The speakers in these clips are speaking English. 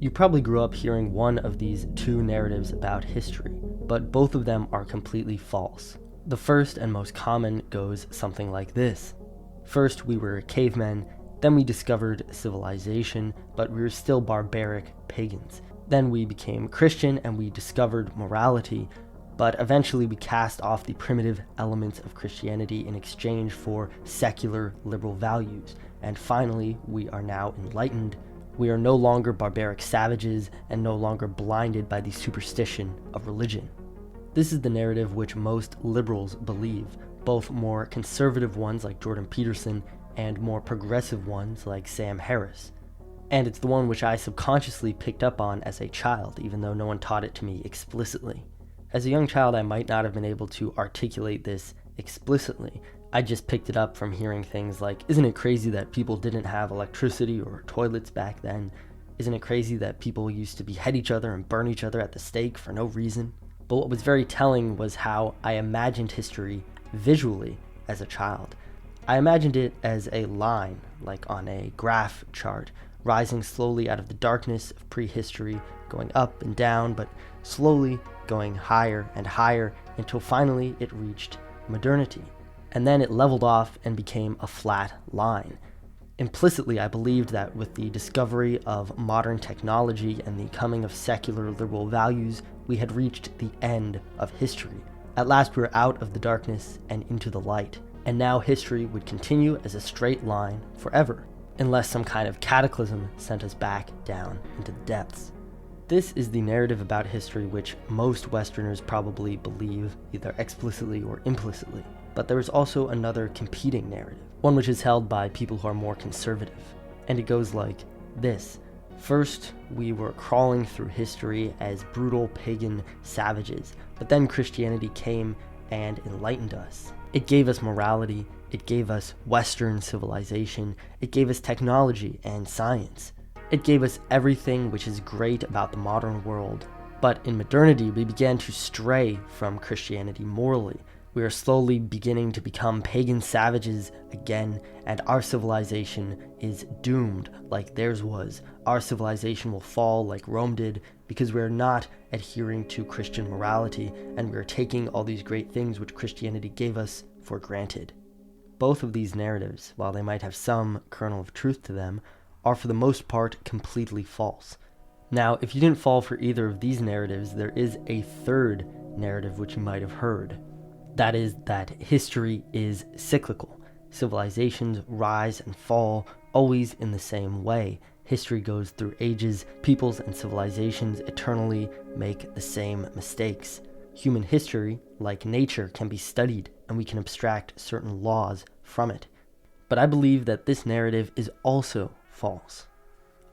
You probably grew up hearing one of these two narratives about history, but both of them are completely false. The first and most common goes something like this. First, we were cavemen, then we discovered civilization, but we were still barbaric pagans. Then we became Christian and we discovered morality, but eventually we cast off the primitive elements of Christianity in exchange for secular liberal values. And finally, we are now enlightened. We are no longer barbaric savages and no longer blinded by the superstition of religion. This is the narrative which most liberals believe, both more conservative ones like Jordan Peterson and more progressive ones like Sam Harris. And it's the one which I subconsciously picked up on as a child, even though no one taught it to me explicitly. As a young child, I might not have been able to articulate this explicitly. I just picked it up from hearing things like, isn't it crazy that people didn't have electricity or toilets back then? Isn't it crazy that people used to behead each other and burn each other at the stake for no reason? But what was very telling was how I imagined history visually as a child. I imagined it as a line, like on a graph chart, rising slowly out of the darkness of prehistory, going up and down, but slowly going higher and higher until finally it reached modernity. And then it leveled off and became a flat line. Implicitly, I believed that with the discovery of modern technology and the coming of secular liberal values, we had reached the end of history. At last we were out of the darkness and into the light, and now history would continue as a straight line forever, unless some kind of cataclysm sent us back down into the depths. This is the narrative about history which most Westerners probably believe, either explicitly or implicitly. But there is also another competing narrative, one which is held by people who are more conservative. And it goes like this. First, we were crawling through history as brutal pagan savages, but then Christianity came and enlightened us. It gave us morality, it gave us Western civilization, it gave us technology and science. It gave us everything which is great about the modern world. But in modernity, we began to stray from Christianity morally. We are slowly beginning to become pagan savages again, and our civilization is doomed like theirs was. Our civilization will fall like Rome did because we are not adhering to Christian morality, and we are taking all these great things which Christianity gave us for granted. Both of these narratives, while they might have some kernel of truth to them, are for the most part completely false. Now, if you didn't fall for either of these narratives, there is a third narrative which you might have heard. That is that history is cyclical. Civilizations rise and fall always in the same way. History goes through ages. Peoples and civilizations eternally make the same mistakes. Human history, like nature, can be studied, and we can abstract certain laws from it. But I believe that this narrative is also false.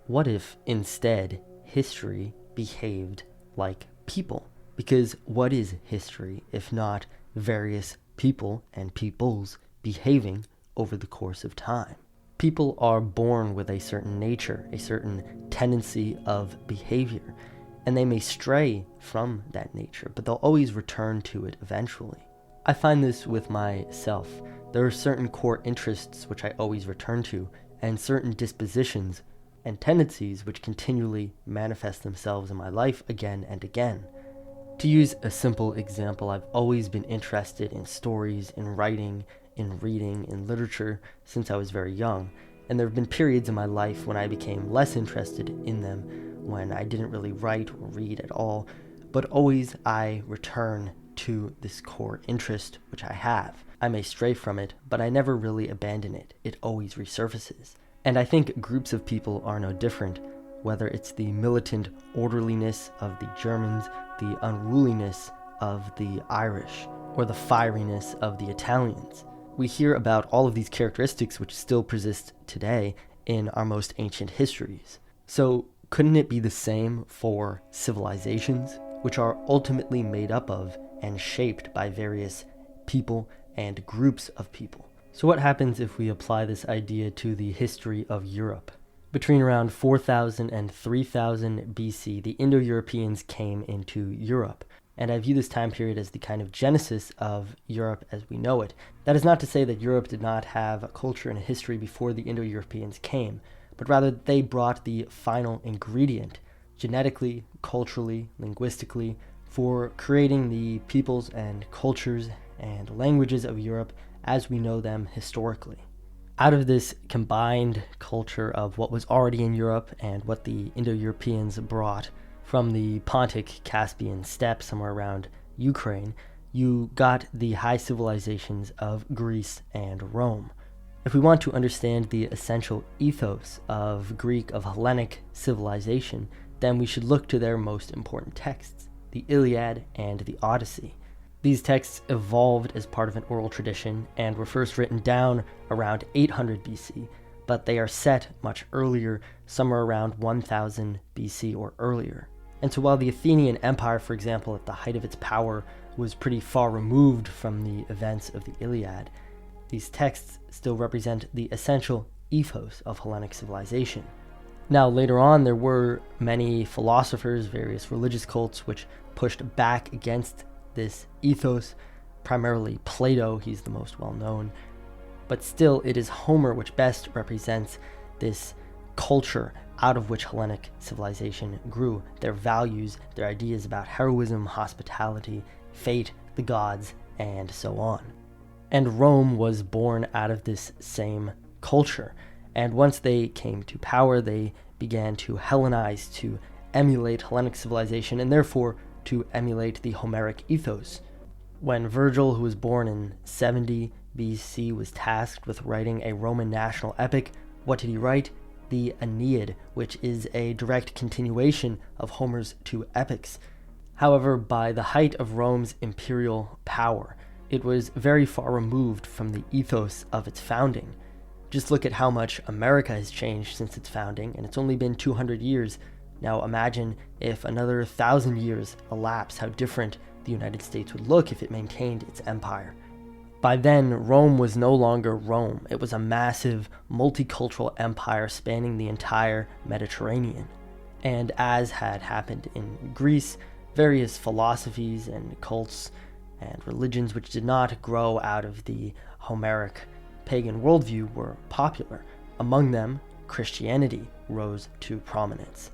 What if, instead, history behaved like people? Because what is history if not various people and peoples behaving over the course of time? People are born with a certain nature, a certain tendency of behavior, and they may stray from that nature, but they'll always return to it eventually. I find this with myself. There are certain core interests which I always return to, and certain dispositions and tendencies which continually manifest themselves in my life again and again. To use a simple example, I've always been interested in stories, in writing, in reading, in literature since I was very young, and there have been periods in my life when I became less interested in them, when I didn't really write or read at all, but always I return to this core interest which I have. I may stray from it, but I never really abandon it. It always resurfaces. And I think groups of people are no different, whether it's the militant orderliness of the Germans, the unruliness of the Irish, or the fieriness of the Italians. We hear about all of these characteristics which still persist today in our most ancient histories. So couldn't it be the same for civilizations, which are ultimately made up of and shaped by various people and groups of people? So what happens if we apply this idea to the history of Europe? Between around 4000 and 3000 BC, the Indo-Europeans came into Europe. And I view this time period as the kind of genesis of Europe as we know it. That is not to say that Europe did not have a culture and a history before the Indo-Europeans came, but rather they brought the final ingredient genetically, culturally, linguistically, for creating the peoples and cultures and languages of Europe as we know them historically. Out of this combined culture of what was already in Europe and what the Indo-Europeans brought from the Pontic Caspian steppe somewhere around Ukraine, you got the high civilizations of Greece and Rome. If we want to understand the essential ethos of Greek, of Hellenic civilization, then we should look to their most important texts, the Iliad and the Odyssey. These texts evolved as part of an oral tradition and were first written down around 800 BC, but they are set much earlier, somewhere around 1000 BC or earlier. And so while the Athenian Empire, for example, at the height of its power, was pretty far removed from the events of the Iliad, these texts still represent the essential ethos of Hellenic civilization. Now, later on, there were many philosophers, various religious cults, which pushed back against this ethos, primarily Plato, he's the most well-known. But still, it is Homer which best represents this culture out of which Hellenic civilization grew, their values, their ideas about heroism, hospitality, fate, the gods, and so on. And Rome was born out of this same culture. And once they came to power, they began to Hellenize, to emulate Hellenic civilization, and therefore to emulate the Homeric ethos. When Virgil, who was born in 70 BC, was tasked with writing a Roman national epic, what did he write? The Aeneid, which is a direct continuation of Homer's two epics. However, by the height of Rome's imperial power, it was very far removed from the ethos of its founding. Just look at how much America has changed since its founding, and it's only been 200 years. Now imagine if another 1,000 years elapsed, how different the United States would look if it maintained its empire. By then, Rome was no longer Rome. It was a massive, multicultural empire spanning the entire Mediterranean. And as had happened in Greece, various philosophies and cults and religions which did not grow out of the Homeric pagan worldview were popular. Among them, Christianity rose to prominence.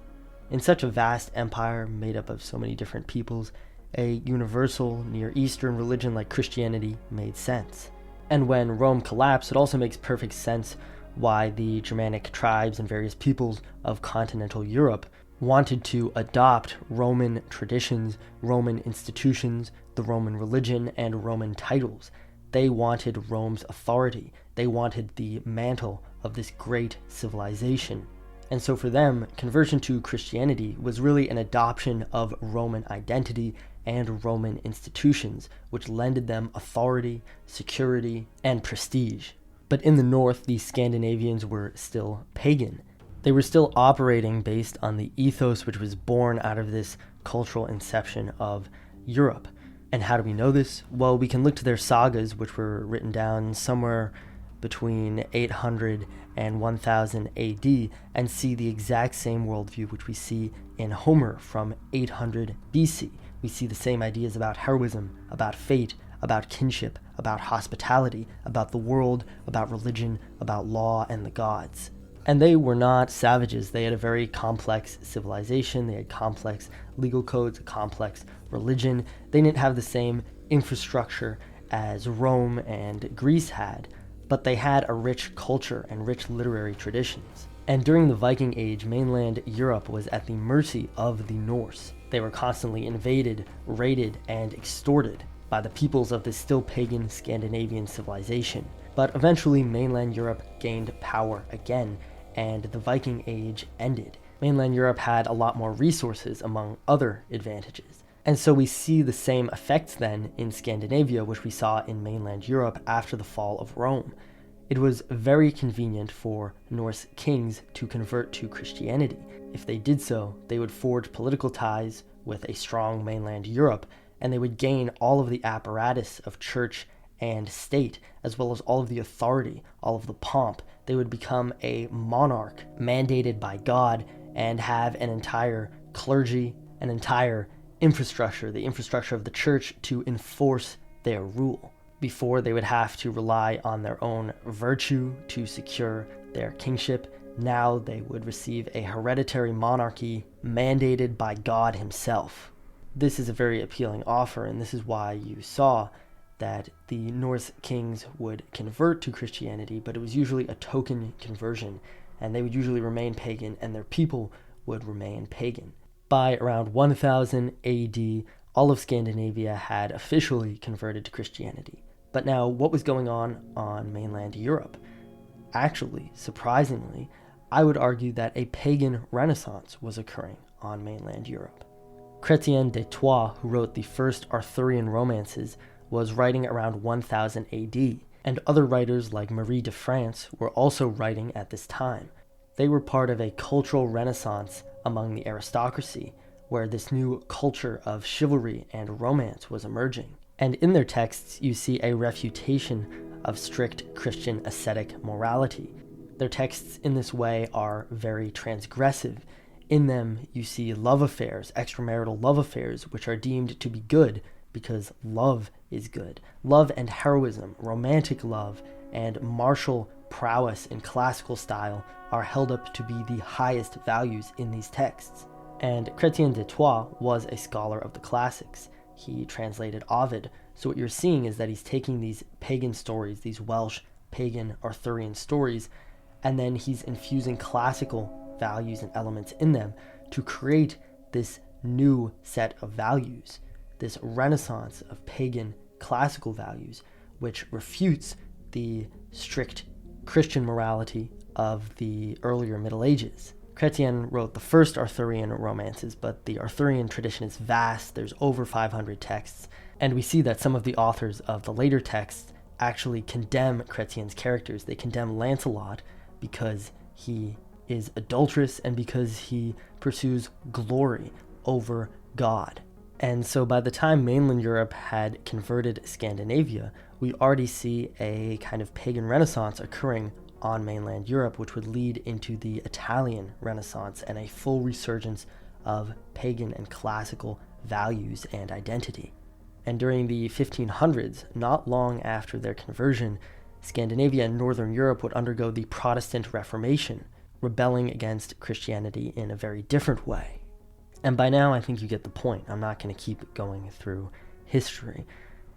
In such a vast empire made up of so many different peoples, a universal Near Eastern religion like Christianity made sense. And when Rome collapsed, it also makes perfect sense why the Germanic tribes and various peoples of continental Europe wanted to adopt Roman traditions, Roman institutions, the Roman religion, and Roman titles. They wanted Rome's authority. They wanted the mantle of this great civilization. And so for them, conversion to Christianity was really an adoption of Roman identity and Roman institutions, which lended them authority, security, and prestige. But in the north, the Scandinavians were still pagan. They were still operating based on the ethos which was born out of this cultural inception of Europe. And how do we know this? Well, we can look to their sagas, which were written down somewhere between 800 and 1000 AD, and see the exact same worldview which we see in Homer from 800 BC. We see the same ideas about heroism, about fate, about kinship, about hospitality, about the world, about religion, about law and the gods. And they were not savages. They had a very complex civilization. They had complex legal codes, a complex religion. They didn't have the same infrastructure as Rome and Greece had, but they had a rich culture and rich literary traditions. And during the Viking Age, mainland Europe was at the mercy of the Norse. They were constantly invaded, raided, and extorted by the peoples of this still pagan Scandinavian civilization. But eventually, mainland Europe gained power again, and the Viking Age ended. Mainland Europe had a lot more resources, among other advantages. And so we see the same effects then in Scandinavia, which we saw in mainland Europe after the fall of Rome. It was very convenient for Norse kings to convert to Christianity. If they did so, they would forge political ties with a strong mainland Europe, and they would gain all of the apparatus of church and state, as well as all of the authority, all of the pomp. They would become a monarch mandated by God and have an entire clergy, an entire infrastructure, the infrastructure of the church, to enforce their rule. Before, they would have to rely on their own virtue to secure their kingship, Now they would receive a hereditary monarchy mandated by God himself. This is a very appealing offer, and this is why you saw that the Norse kings would convert to Christianity, but it was usually a token conversion, and they would usually remain pagan, and their people would remain pagan. By around 1000 AD, all of Scandinavia had officially converted to Christianity. But now, what was going on mainland Europe? Actually, surprisingly, I would argue that a pagan renaissance was occurring on mainland Europe. Chrétien de Troyes, who wrote the first Arthurian romances, was writing around 1000 AD, and other writers like Marie de France were also writing at this time. They were part of a cultural renaissance among the aristocracy, where this new culture of chivalry and romance was emerging. And in their texts, you see a refutation of strict Christian ascetic morality. Their texts in this way are very transgressive. In them, you see love affairs, extramarital love affairs, which are deemed to be good because love is good. Love and heroism, romantic love, and martial prowess in classical style are held up to be the highest values in these texts. And Chrétien de Troyes was a scholar of the classics. He translated Ovid. So what you're seeing is that he's taking these pagan stories, these Welsh, pagan, Arthurian stories, and then he's infusing classical values and elements in them to create this new set of values, this renaissance of pagan classical values, which refutes the strict Christian morality of the earlier Middle Ages. Chrétien wrote the first Arthurian romances, but the Arthurian tradition is vast. There's over 500 texts, and we see that some of the authors of the later texts actually condemn Chrétien's characters. They condemn Lancelot because he is adulterous and because he pursues glory over God. And so by the time mainland Europe had converted Scandinavia, we already see a kind of pagan renaissance occurring on mainland Europe, which would lead into the Italian Renaissance and a full resurgence of pagan and classical values and identity. And during the 1500s, not long after their conversion, Scandinavia and Northern Europe would undergo the Protestant Reformation, rebelling against Christianity in a very different way. And by now, I think you get the point. I'm not going to keep going through history.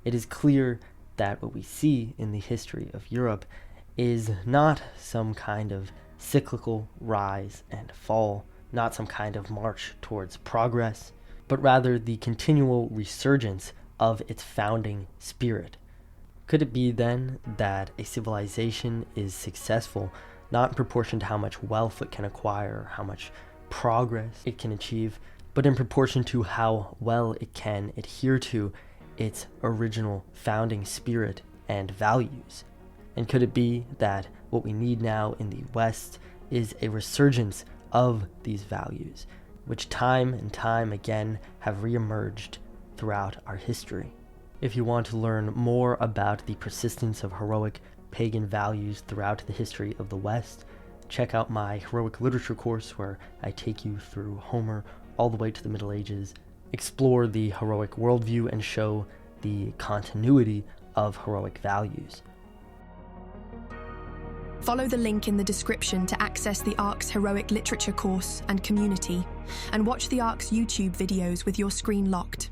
It is clear that what we see in the history of Europe is not some kind of cyclical rise and fall, not some kind of march towards progress, but rather the continual resurgence of its founding spirit. Could it be then that a civilization is successful not in proportion to how much wealth it can acquire, how much progress it can achieve, but in proportion to how well it can adhere to its original founding spirit and values? And could it be that what we need now in the West is a resurgence of these values, which time and time again have reemerged throughout our history? If you want to learn more about the persistence of heroic pagan values throughout the history of the West, check out my heroic literature course where I take you through Homer all the way to the Middle Ages, explore the heroic worldview, and show the continuity of heroic values. Follow the link in the description to access the ARC's heroic literature course and community, and watch the ARC's YouTube videos with your screen locked.